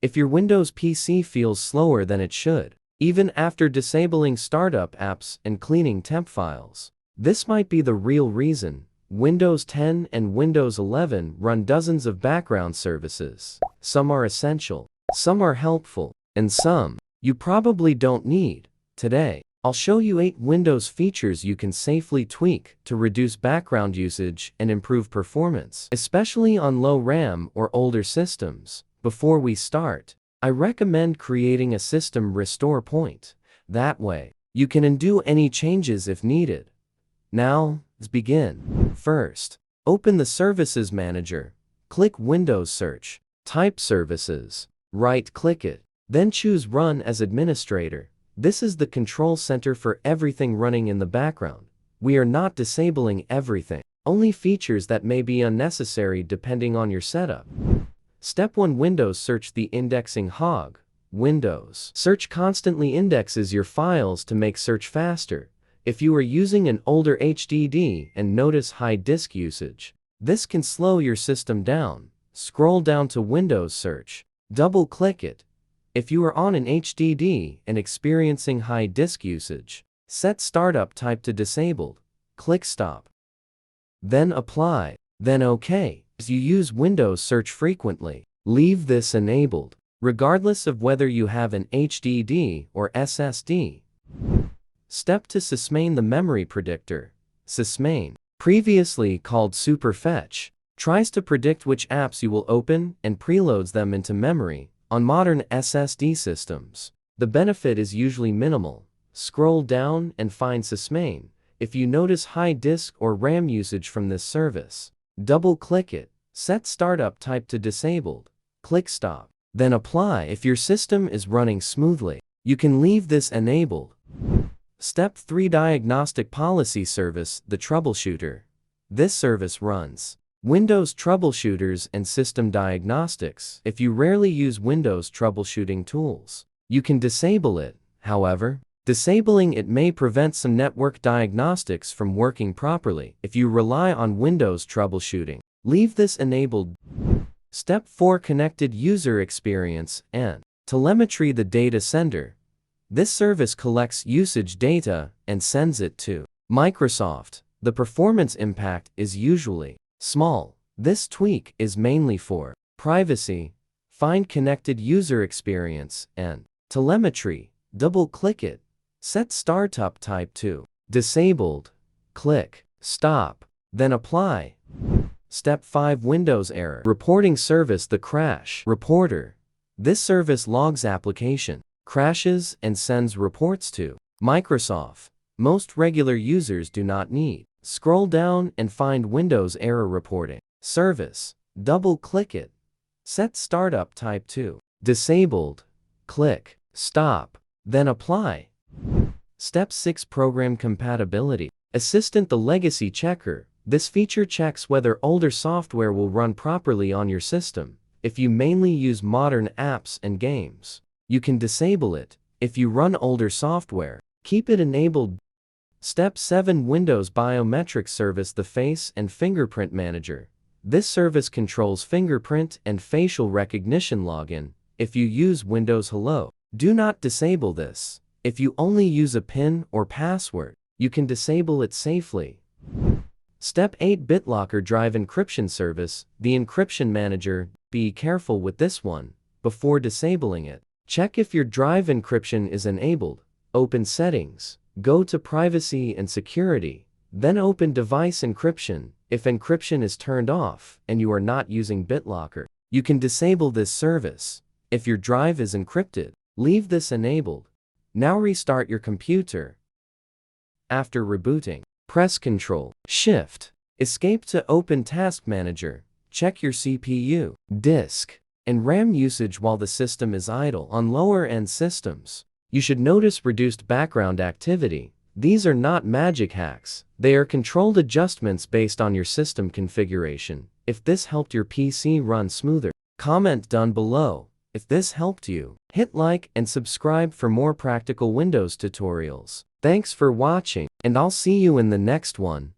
if your Windows PC feels slower than it should, even after disabling startup apps and cleaning temp files. This might be the real reason. Windows 10 and Windows 11 run dozens of background services. Some are essential, some are helpful, and some you probably don't need. Today, I'll show you 8 Windows features you can safely tweak to reduce background usage and improve performance, especially on low RAM or older systems. Before we start, I recommend creating a system restore point. That way, you can undo any changes if needed. Now, let's begin. First, open the Services Manager. Click Windows Search. Type Services. Right-click it. Then choose Run as Administrator. This is the control center for everything running in the background. We are not disabling everything, only features that may be unnecessary depending on your setup. Step 1. Windows Search. The indexing hog. Windows Search constantly indexes your files to make search faster. If you are using an older HDD and notice high disk usage, this can slow your system down. Scroll down to Windows Search. Double-click it. If you are on an HDD and experiencing high disk usage, set Startup Type to Disabled. Click Stop. Then Apply. Then OK. As you use Windows Search frequently, leave this enabled, regardless of whether you have an HDD or SSD. Step 2. SysMain. The memory predictor. SysMain, previously called Superfetch, tries to predict which apps you will open and preloads them into memory on modern SSD systems. The benefit is usually minimal. Scroll down and find SysMain. If you notice high disk or RAM usage from this service, double-click it. Set Startup Type to Disabled. Click Stop. Then Apply. If your system is running smoothly, you can leave this enabled. Step 3. Diagnostic Policy Service. The Troubleshooter. This service runs Windows troubleshooters and system diagnostics. If you rarely use Windows troubleshooting tools, you can disable it. However, disabling it may prevent some network diagnostics from working properly. If you rely on Windows troubleshooting, leave this enabled. Step 4. Connected User Experience and Telemetry. The data sender. This service collects usage data and sends it to Microsoft. The performance impact is usually small. This tweak is mainly for privacy. Find Connected User Experience and Telemetry. Double-click it. Set Startup Type to Disabled. Click Stop. Then Apply. Step 5. Windows Error Reporting Service. The Crash Reporter. This service logs application crashes and sends reports to Microsoft. Most regular users do not need. Scroll down and find Windows Error Reporting Service. Double-click it. Set Startup Type to Disabled. Click Stop. Then Apply. Step 6. Program Compatibility Assistant. The Legacy Checker. This feature checks whether older software will run properly on your system. If you mainly use modern apps and games, you can disable it. If you run older software, keep it enabled. Step 7. Windows Biometric Service. The Face and Fingerprint Manager. This service controls fingerprint and facial recognition login. If you use Windows Hello, do not disable this. If you only use a PIN or password, you can disable it safely. Step 8. BitLocker Drive Encryption Service. The Encryption Manager. Be careful with this one. Before disabling it, check if your drive encryption is enabled. Open Settings. Go to Privacy and Security. Then open Device Encryption. If encryption is turned off and you are not using BitLocker, you can disable this service. If your drive is encrypted, leave this enabled. Now restart your computer. After rebooting, press Ctrl+Shift+Escape to open Task Manager. Check your CPU, disk, and RAM usage while the system is idle. On lower-end systems, you should notice reduced background activity. These are not magic hacks. They are controlled adjustments based on your system configuration. If this helped your PC run smoother, comment down below. If this helped you, hit like and subscribe for more practical Windows tutorials. Thanks for watching, and I'll see you in the next one.